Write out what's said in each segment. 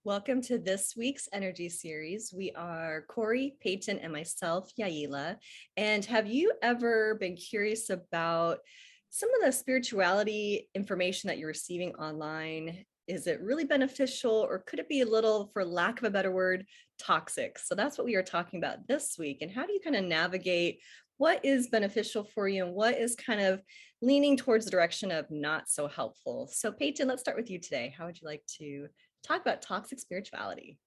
Welcome to this week's energy series. We are Corey, Peyton, and myself, Yaila. And have you ever been curious about some of the spirituality information that you're receiving online? Is it really beneficial, or could it be a little, for lack of a better word, toxic? So that's what we are talking about this week. And how do you kind of navigate what is beneficial for you and what is kind of leaning towards the direction of not so helpful? So Peyton, let's start with you today. How would you like to talk about toxic spirituality?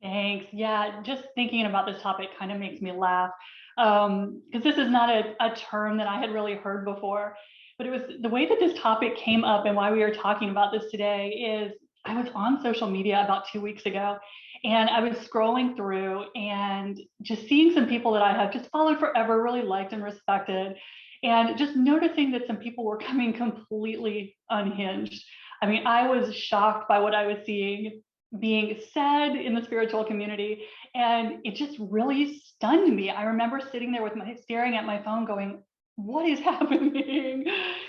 Thanks. Yeah, just thinking about this topic kind of makes me laugh because this is not a term that I had really heard before. But it was the way that this topic came up and why we are talking about this today is I was on social media about 2 weeks ago and I was scrolling through and just seeing some people that I have just followed forever, really liked and respected, and just noticing that some people were coming completely unhinged. I mean, I was shocked by what I was seeing being said in the spiritual community, and it just really stunned me. I remember sitting there with staring at my phone going, what is happening?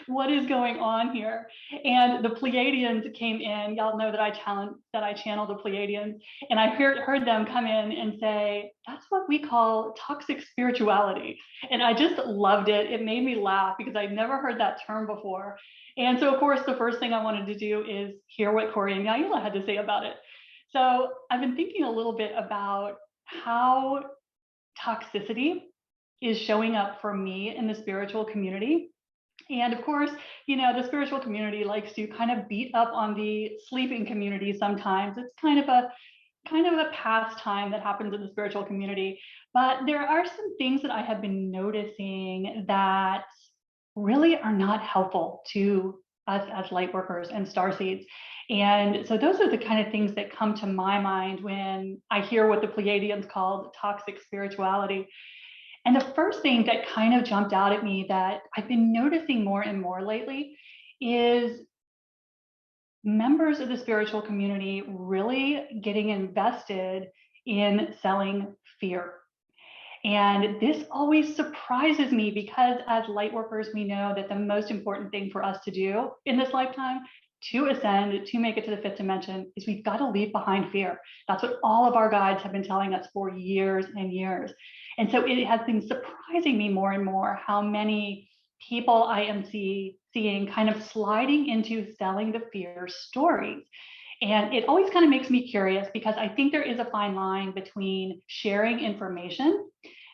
What is going on here? And the Pleiadians came in. Y'all know that I channel the Pleiadians, and I heard them come in and say, that's what we call toxic spirituality. And I just loved it. It made me laugh because I'd never heard that term before. And so, of course, the first thing I wanted to do is hear what Corey and Yaila had to say about it. So I've been thinking a little bit about how toxicity is showing up for me in the spiritual community. And of course, the spiritual community likes to kind of beat up on the sleeping community sometimes. It's kind of a pastime that happens in the spiritual community. But there are some things that I have been noticing that really are not helpful to us as light workers and starseeds. And so those are the kind of things that come to my mind when I hear what the Pleiadians called toxic spirituality. And the first thing that kind of jumped out at me that I've been noticing more and more lately is members of the spiritual community really getting invested in selling fear. And this always surprises me because as light workers, we know that the most important thing for us to do in this lifetime to ascend, to make it to the fifth dimension, is we've got to leave behind fear. That's what all of our guides have been telling us for years and years. And so it has been surprising me more and more how many people I am seeing kind of sliding into selling the fear stories. And it always kind of makes me curious because I think there is a fine line between sharing information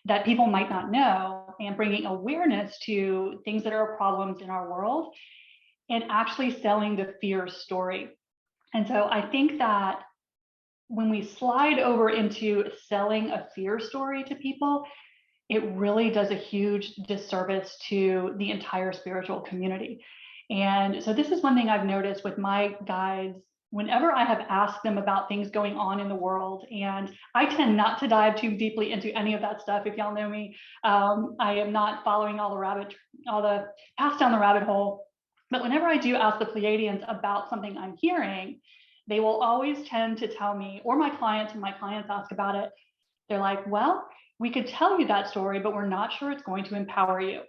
that people might not know and bringing awareness to things that are problems in our world and actually selling the fear story. And so I think that when we slide over into selling a fear story to people, it really does a huge disservice to the entire spiritual community. And so this is one thing I've noticed with my guides whenever I have asked them about things going on in the world. And I tend not to dive too deeply into any of that stuff. If y'all know me, I am not following all the paths down the rabbit hole. But whenever I do ask the Pleiadians about something I'm hearing, they will always tend to tell me, or my clients, when my clients ask about it, they're like, well, we could tell you that story, but we're not sure it's going to empower you.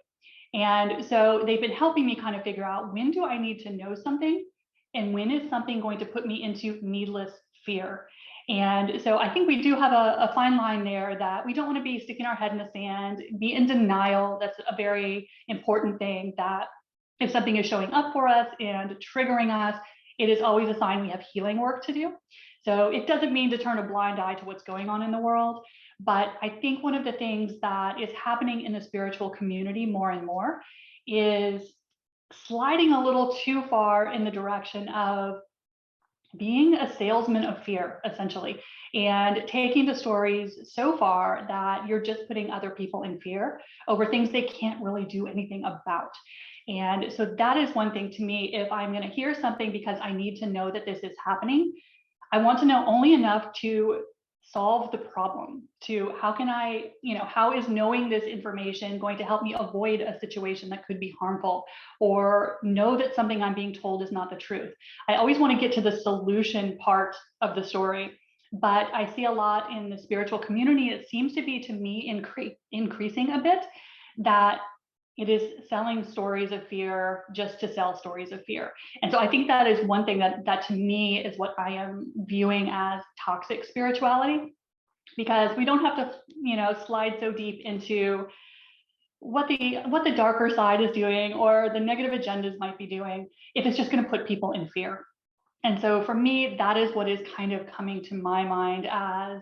And so they've been helping me kind of figure out, when do I need to know something and when is something going to put me into needless fear? And so I think we do have a fine line there, that we don't want to be sticking our head in the sand, be in denial. That's a very important thing, that if something is showing up for us and triggering us, it is always a sign we have healing work to do. So it doesn't mean to turn a blind eye to what's going on in the world. But I think one of the things that is happening in the spiritual community more and more is sliding a little too far in the direction of being a salesman of fear, essentially, and taking the stories so far that you're just putting other people in fear over things they can't really do anything about. And so that is one thing to me. If I'm going to hear something because I need to know that this is happening, I want to know only enough to solve the problem. To how can I, how is knowing this information going to help me avoid a situation that could be harmful, or know that something I'm being told is not the truth. I always want to get to the solution part of the story. But I see a lot in the spiritual community, it seems to be, to me, increasing a bit, that it is selling stories of fear just to sell stories of fear. And so I think that is one thing that to me is what I am viewing as toxic spirituality, because we don't have to, slide so deep into what the darker side is doing or the negative agendas might be doing if it's just going to put people in fear. And so for me, that is what is kind of coming to my mind as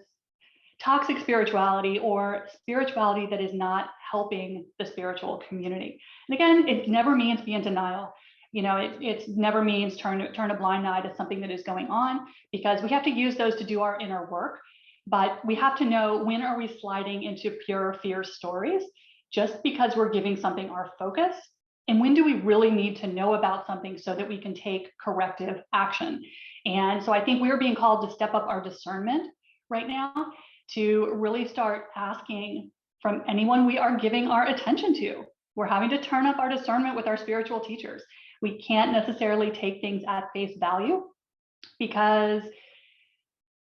toxic spirituality, or spirituality that is not helping the spiritual community. And again, it never means be in denial. It never means turn a blind eye to something that is going on, because we have to use those to do our inner work. But we have to know, when are we sliding into pure fear stories just because we're giving something our focus? And when do we really need to know about something so that we can take corrective action? And so I think we're being called to step up our discernment right now, to really start asking from anyone we are giving our attention to. We're having to turn up our discernment with our spiritual teachers. We can't necessarily take things at face value, because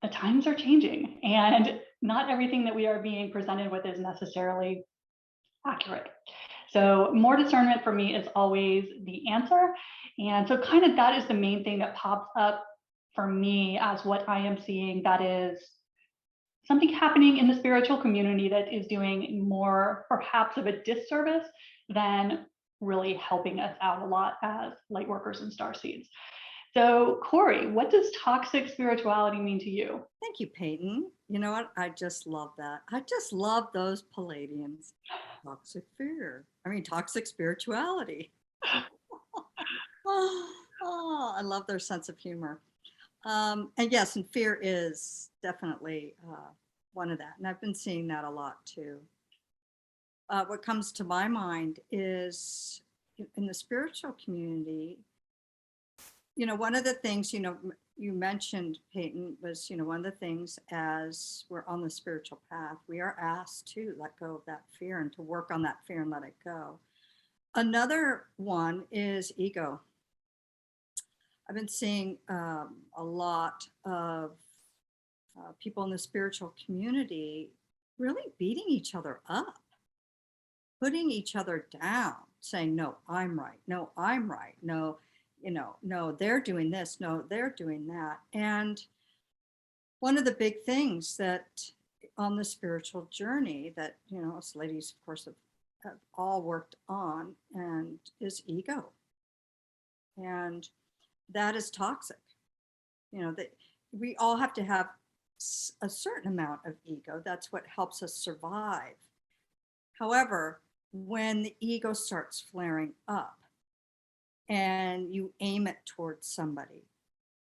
the times are changing and not everything that we are being presented with is necessarily accurate. So more discernment for me is always the answer. And so kind of that is the main thing that pops up for me as what I am seeing, that is something happening in the spiritual community that is doing more perhaps of a disservice than really helping us out a lot as light workers and star seeds. So Corey, what does toxic spirituality mean to you? Thank you, Peyton. You know what? I just love that. I just love those Palladians. Toxic fear. Toxic spirituality. I love their sense of humor. And yes, and fear is definitely one of that. And I've been seeing that a lot too. What comes to my mind is in the spiritual community, one of the things, you mentioned, Peyton, was, one of the things as we're on the spiritual path, we are asked to let go of that fear and to work on that fear and let it go. Another one is ego. I've been seeing a lot of people in the spiritual community really beating each other up, putting each other down, saying, no, I'm right. No, I'm right. No, no, they're doing this. No, they're doing that. And one of the big things that on the spiritual journey that, us ladies, of course, have all worked on, and is ego. And that is toxic. That we all have to have a certain amount of ego. That's what helps us survive. However, when the ego starts flaring up and you aim it towards somebody,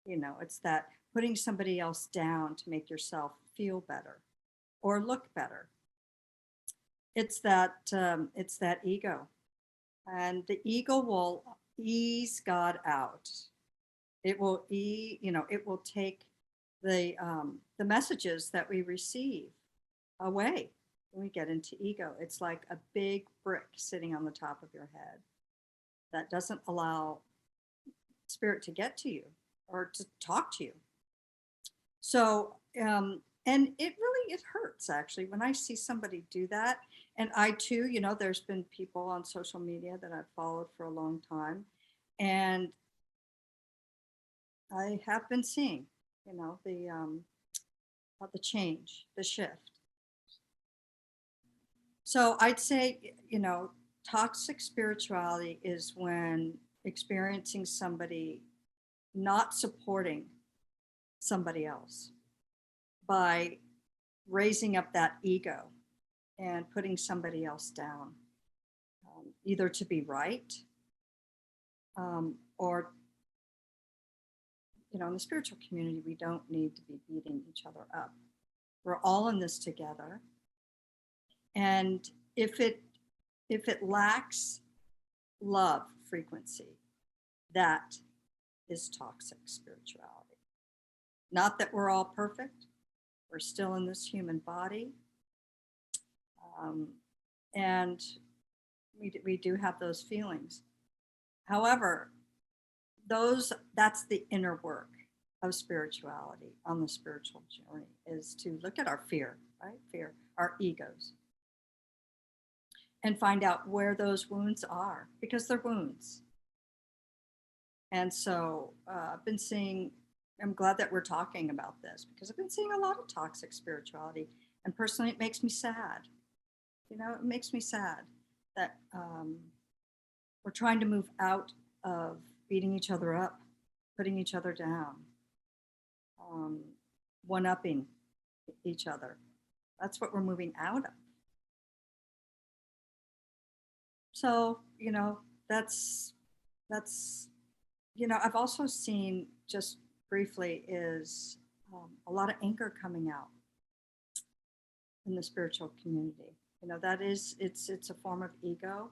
it's that putting somebody else down to make yourself feel better or look better. It's that ego, and the ego will ease God out. It will it will take the messages that we receive away when we get into ego. It's like a big brick sitting on the top of your head that doesn't allow spirit to get to you or to talk to you. So, and it hurts actually when I see somebody do that. And I too, there's been people on social media that I've followed for a long time, and I have been seeing, the change, the shift. So I'd say, toxic spirituality is when experiencing somebody not supporting somebody else by raising up that ego and putting somebody else down, either to be right or in the spiritual community, we don't need to be beating each other up. We're all in this together. And if it lacks love frequency, that is toxic spirituality. Not that we're all perfect. We're still in this human body. And we do have those feelings. However, that's the inner work of spirituality on the spiritual journey, is to look at our fear, right? Fear, our egos, and find out where those wounds are, because they're wounds. And so I've been seeing, I'm glad that we're talking about this, because I've been seeing a lot of toxic spirituality. And personally, it makes me sad. You know, it makes me sad that we're trying to move out of beating each other up, putting each other down, one-upping each other. That's what we're moving out of. So, you know, that's, you know, I've also seen, just briefly, is a lot of anger coming out in the spiritual community. You know, that is, it's a form of ego,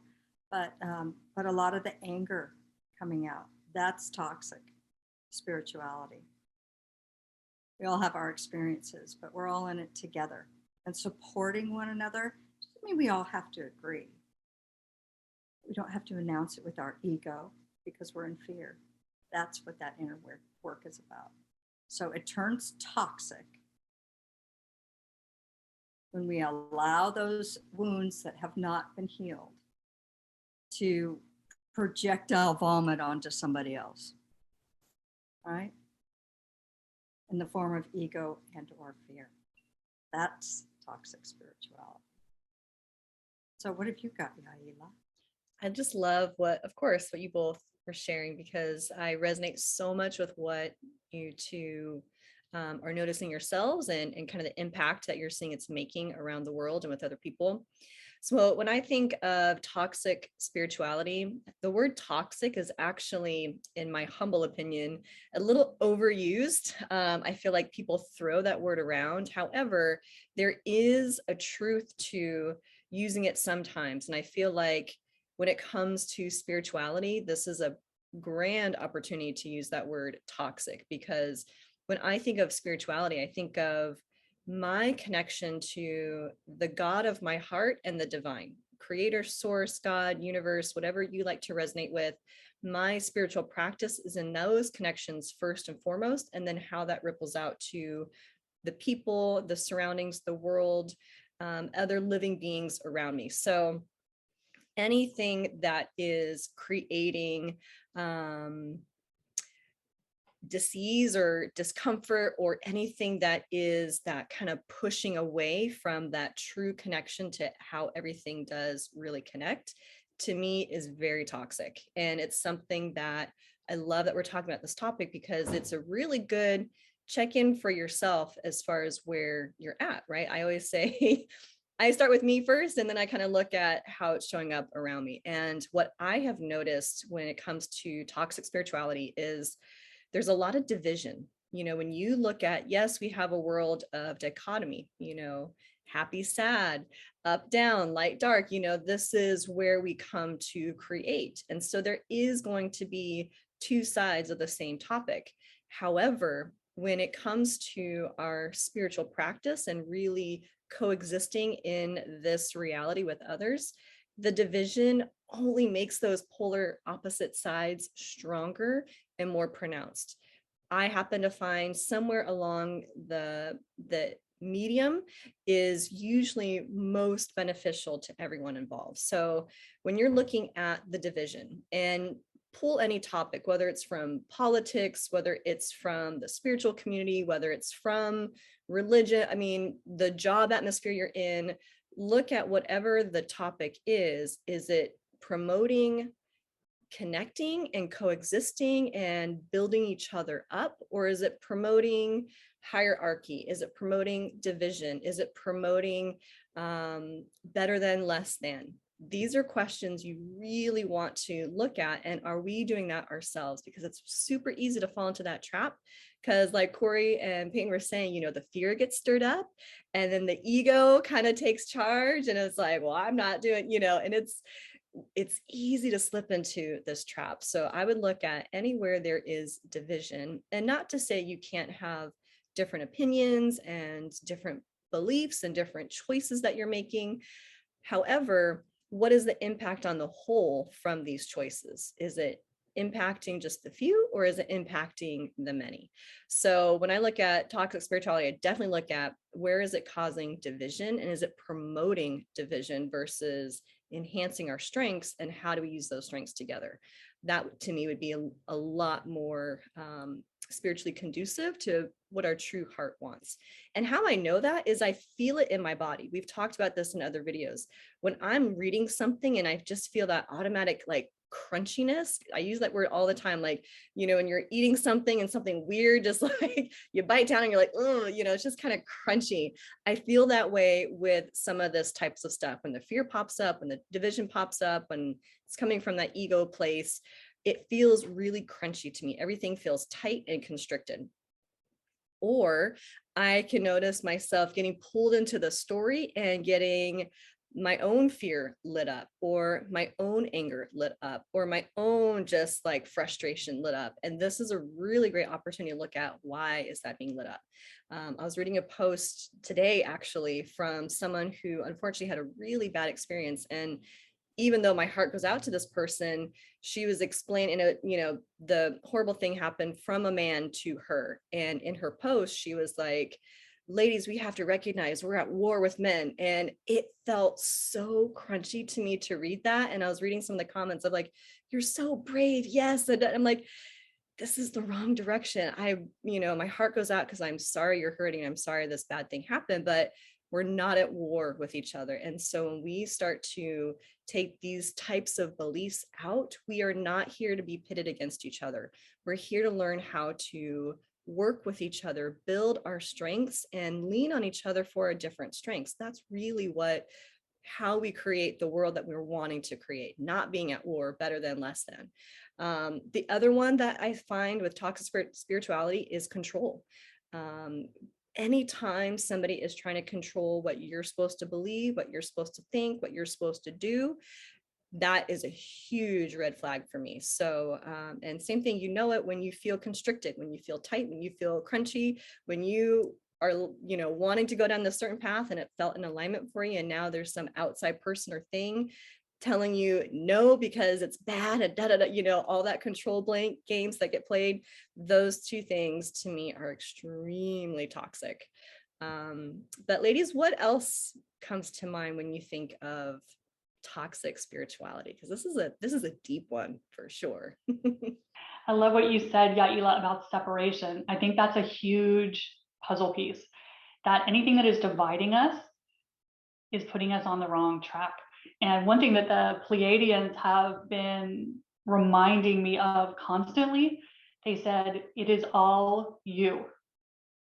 but a lot of the anger coming out, that's toxic spirituality. We all have our experiences, but we're all in it together. And supporting one another doesn't mean we all have to agree. We don't have to announce it with our ego because we're in fear. That's what that inner work is about. So it turns toxic when we allow those wounds that have not been healed to projectile vomit onto somebody else, right? In the form of ego and or fear. That's toxic spirituality. So what have you got, Yaila? I just love what you both were sharing, because I resonate so much with what you two are noticing yourselves, and kind of the impact that you're seeing it's making around the world and with other people. So when I think of toxic spirituality, the word toxic is actually, in my humble opinion, a little overused. I feel like people throw that word around. However, there is a truth to using it sometimes. And I feel like when it comes to spirituality, this is a grand opportunity to use that word toxic, because when I think of spirituality, I think of my connection to the God of my heart and the divine, creator, source, God, universe, whatever you like to resonate with. My spiritual practice is in those connections first and foremost, and then how that ripples out to the people, the surroundings, the world, other living beings around me. So anything that is creating disease or discomfort, or anything that is that kind of pushing away from that true connection to how everything does really connect, to me is very toxic. And it's something that I love that we're talking about this topic, because it's a really good check-in for yourself as far as where you're at, right? I always say I start with me first, and then I kind of look at how it's showing up around me. And what I have noticed when it comes to toxic spirituality is there's a lot of division. You know, when you look at, yes, we have a world of dichotomy, you know, happy, sad, up, down, light, dark, you know, this is where we come to create. And so there is going to be two sides of the same topic. However, when it comes to our spiritual practice and really coexisting in this reality with others, the division only makes those polar opposite sides stronger and more pronounced. I happen to find somewhere along the medium is usually most beneficial to everyone involved. So when you're looking at the division, and pull any topic, whether it's from politics, whether it's from the spiritual community, whether it's from religion, I mean, the job atmosphere you're in, look at whatever the topic is it promoting connecting and coexisting and building each other up, or is it promoting hierarchy? Is it promoting division? Is it promoting better than, less than? These are questions you really want to look at. And are we doing that ourselves? Because it's super easy to fall into that trap. Because like Corey and Peyton were saying, you know, the fear gets stirred up, and then the ego kind of takes charge, and it's like, well, I'm not doing, you know, and it's easy to slip into this trap. So I would look at anywhere there is division, and not to say you can't have different opinions and different beliefs and different choices that you're making. However, what is the impact on the whole from these choices? Is it impacting just the few, or is it impacting the many? So when I look at toxic spirituality, I definitely look at where is it causing division, and is it promoting division versus enhancing our strengths, and how do we use those strengths together? That to me would be a lot more spiritually conducive to what our true heart wants. And how I know that is I feel it in my body. We've talked about this in other videos. When I'm reading something and I just feel that automatic like crunchiness, I use that word all the time, like, you know, when you're eating something and something weird, just like you bite down and you're like, oh, you know, it's just kind of crunchy. I feel that way with some of this types of stuff. When the fear pops up, when the division pops up, when it's coming from that ego place, it feels really crunchy to me. Everything feels tight and constricted. Or I can notice myself getting pulled into the story and getting my own fear lit up, or my own anger lit up, or my own just like frustration lit up. And this is a really great opportunity to look at why is that being lit up. I was reading a post today actually from someone who unfortunately had a really bad experience, and even though my heart goes out to this person, she was explaining, you know, the horrible thing happened from a man to her. And in her post, she was like, ladies, we have to recognize we're at war with men. And it felt so crunchy to me to read that. And I was reading some of the comments of like, you're so brave. Yes. And I'm like, this is the wrong direction. You know, my heart goes out because I'm sorry you're hurting. I'm sorry this bad thing happened, but we're not at war with each other. And so when we start to take these types of beliefs out, we are not here to be pitted against each other. We're here to learn how to work with each other, build our strengths, and lean on each other for our different strengths. That's really how we create the world that we're wanting to create, not being at war, better than, less than. The other one that I find with toxic spirituality is control. Anytime somebody is trying to control what you're supposed to believe, what you're supposed to think, what you're supposed to do, that is a huge red flag for me. So, and same thing, you know it when you feel constricted, when you feel tight, when you feel crunchy, when you are, you know, wanting to go down this certain path and it felt in alignment for you, and now there's some outside person or thing telling you no because it's bad, and da, da, da, you know, all that control blank games that get played. Those two things to me are extremely toxic. But ladies, what else comes to mind when you think of toxic spirituality? Because this is a deep one for sure. I love what you said, Yaila, about separation. I think that's a huge puzzle piece, that anything that is dividing us is putting us on the wrong track. And one thing that the Pleiadians have been reminding me of constantly, they said, it is all you.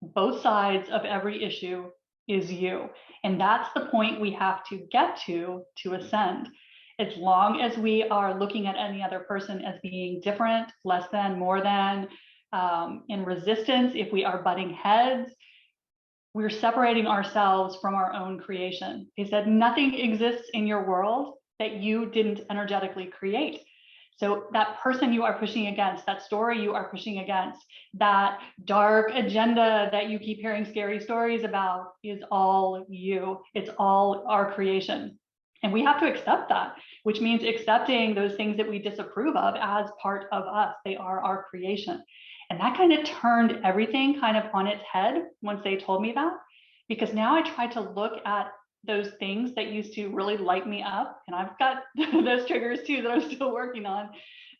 Both sides of every issue is you. And that's the point we have to get to ascend. As long as we are looking at any other person as being different, less than, more than, in resistance, if we are butting heads, we're separating ourselves from our own creation. He said, nothing exists in your world that you didn't energetically create. So that person you are pushing against, that story you are pushing against, that dark agenda that you keep hearing scary stories about is all you. It's all our creation. And we have to accept that, which means accepting those things that we disapprove of as part of us. They are our creation. And that kind of turned everything kind of on its head once they told me that, because now I try to look at those things that used to really light me up, and I've got those triggers too that I'm still working on.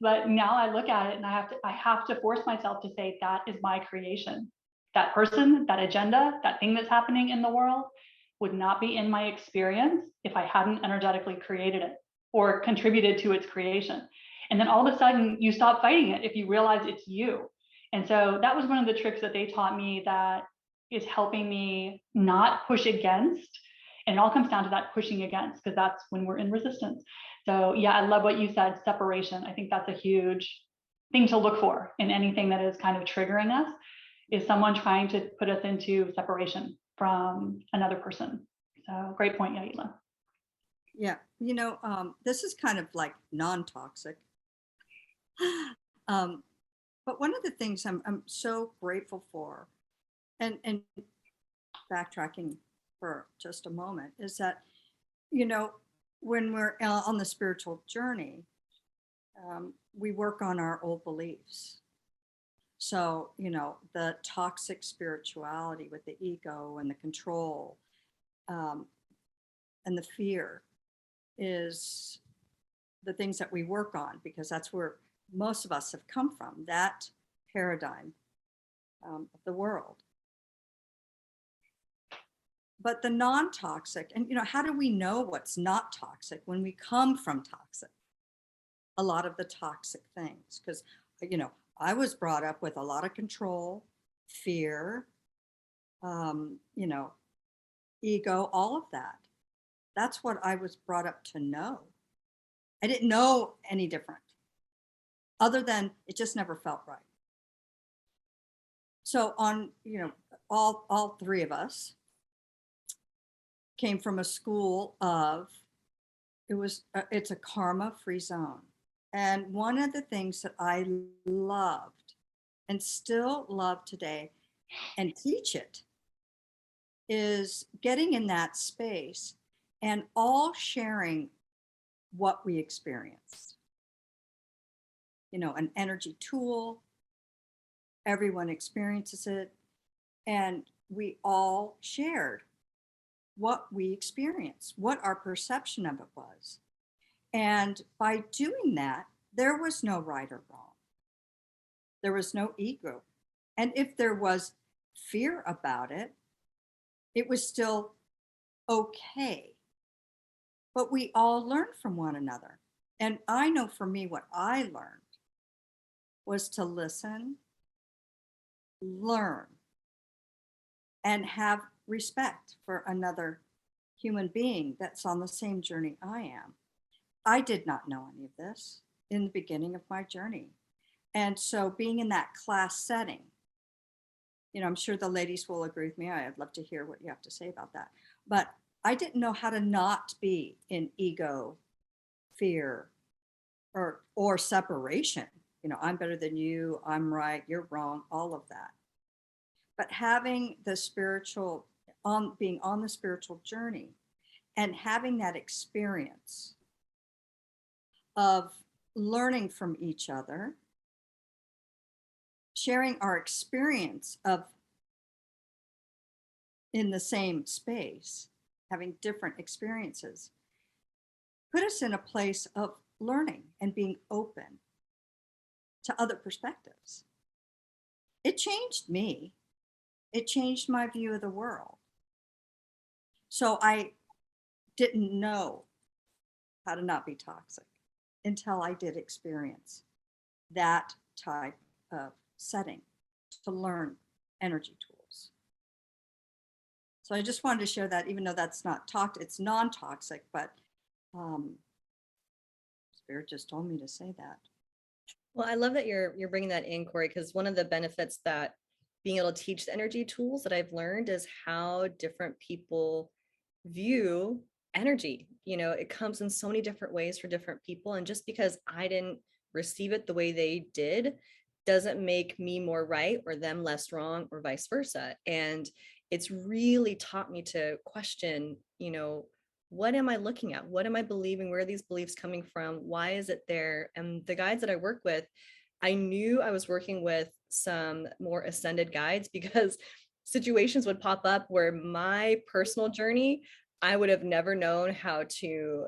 But now I look at it and I have to force myself to say, that is my creation. That person, that agenda, that thing that's happening in the world would not be in my experience if I hadn't energetically created it or contributed to its creation. And then all of a sudden you stop fighting it if you realize it's you. And so that was one of the tricks that they taught me that is helping me not push against. And it all comes down to that pushing against, because that's when we're in resistance. So yeah, I love what you said, separation. I think that's a huge thing to look for in anything that is kind of triggering us, is someone trying to put us into separation from another person. So great point, Yaila. Yeah, you know, this is kind of like non-toxic. But one of the things I'm so grateful for, and backtracking for just a moment, is that, you know, when we're on the spiritual journey, we work on our old beliefs. So, the toxic spirituality with the ego and the control, um, and the fear is the things that we work on, because that's where most of us have come from, that paradigm of the world. But the non-toxic, and how do we know what's not toxic when we come from toxic? A lot of the toxic things, because I was brought up with a lot of control, fear, ego, all of that. That's what I was brought up to know. I didn't know any different, other than it just never felt right. So all three of us came from a school of, it's a karma-free zone. And one of the things that I loved and still love today and teach it is getting in that space and all sharing what we experienced. An energy tool, everyone experiences it, and we all shared what we experienced, what our perception of it was. And by doing that, there was no right or wrong. There was no ego. And if there was fear about it, it was still okay. But we all learned from one another. And I know for me, what I learned was to listen, learn, and have respect for another human being that's on the same journey I am. I did not know any of this in the beginning of my journey. And so being in that class setting, I'm sure the ladies will agree with me. I'd love to hear what you have to say about that. But I didn't know how to not be in ego, fear, or separation. I'm better than you, I'm right, you're wrong, all of that. But having the spiritual, being on the spiritual journey and having that experience of learning from each other, sharing our experience of in the same space, having different experiences, put us in a place of learning and being open to other perspectives. It changed me. It changed my view of the world. So I didn't know how to not be toxic until I did experience that type of setting to learn energy tools. So I just wanted to share that, even though that's not it's non-toxic, but Spirit just told me to say that. Well, I love that you're bringing that in, Corey, because one of the benefits that being able to teach the energy tools that I've learned is how different people view energy. It comes in so many different ways for different people. And just because I didn't receive it the way they did doesn't make me more right or them less wrong or vice versa. And it's really taught me to question, what am I looking at? What am I believing? Where are these beliefs coming from? Why is it there? And the guides that I work with, I knew I was working with some more ascended guides, because situations would pop up where my personal journey, I would have never known how to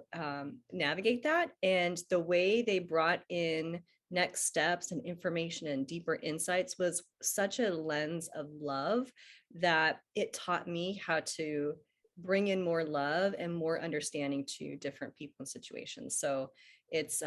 navigate that. And the way they brought in next steps and information and deeper insights was such a lens of love that it taught me how to bring in more love and more understanding to different people and situations. So it's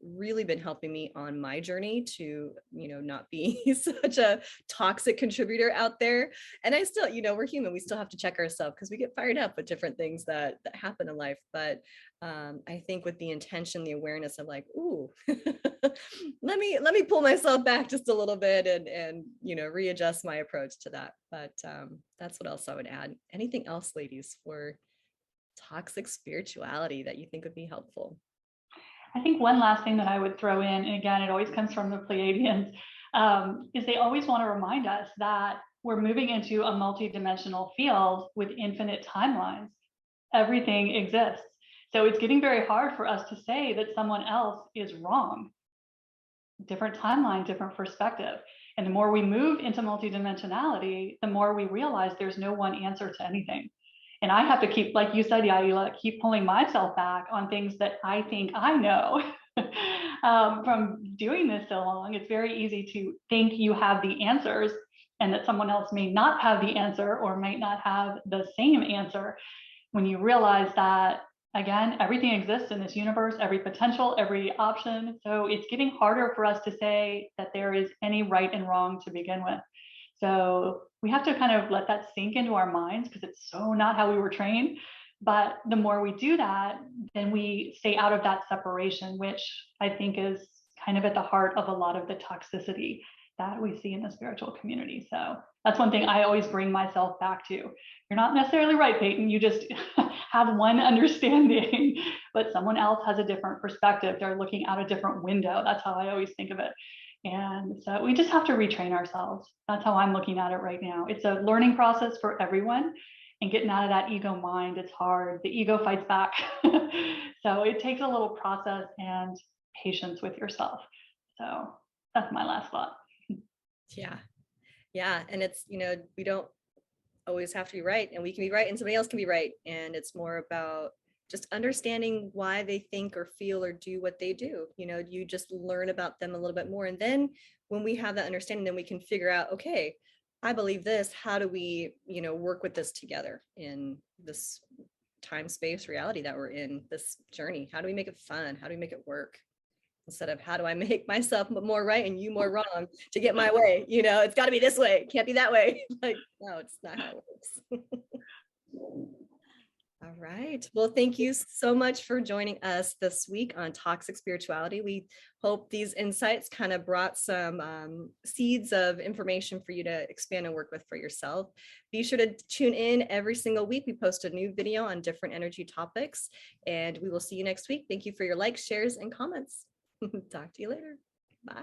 really been helping me on my journey to, not be such a toxic contributor out there. And I still, we're human. We still have to check ourselves because we get fired up with different things that happen in life. But I think with the intention, the awareness of like, ooh, let me pull myself back just a little bit and readjust my approach to that. But that's what else I would add. Anything else, ladies, for toxic spirituality that you think would be helpful? I think one last thing that I would throw in, and again, it always comes from the Pleiadians, is they always want to remind us that we're moving into a multidimensional field with infinite timelines. Everything exists. So it's getting very hard for us to say that someone else is wrong. different timeline, different perspective. And the more we move into multidimensionality, the more we realize there's no one answer to anything. And I have to keep, like you said, Yaila, keep pulling myself back on things that I think I know. From doing this so long, it's very easy to think you have the answers and that someone else may not have the answer or might not have the same answer, when you realize that, again, everything exists in this universe, every potential, every option. So it's getting harder for us to say that there is any right and wrong to begin with. So we have to kind of let that sink into our minds, because it's so not how we were trained. But the more we do that, then we stay out of that separation, which I think is kind of at the heart of a lot of the toxicity that we see in the spiritual community. So that's one thing I always bring myself back to. You're not necessarily right, Peyton. You just have one understanding, but someone else has a different perspective. They're looking out a different window. That's how I always think of it. And so we just have to retrain ourselves. That's how I'm looking at it right now. It's a learning process for everyone, and getting out of that ego mind, it's hard. The ego fights back. So it takes a little process and patience with yourself. So that's my last thought. Yeah. Yeah. And it's, we don't always have to be right, and we can be right and somebody else can be right. And it's more about just understanding why they think or feel or do what they do. You just learn about them a little bit more. And then when we have that understanding, then we can figure out, okay, I believe this. How do we, work with this together in this time, space, reality that we're in, this journey? How do we make it fun? How do we make it work? Instead of how do I make myself more right and you more wrong to get my way? It's got to be this way. It can't be that way. Like, no, it's not how it works. All right. Well, thank you so much for joining us this week on Toxic Spirituality. We hope these insights kind of brought some seeds of information for you to expand and work with for yourself. Be sure to tune in every single week. We post a new video on different energy topics, and we will see you next week. Thank you for your likes, shares, and comments. Talk to you later. Bye.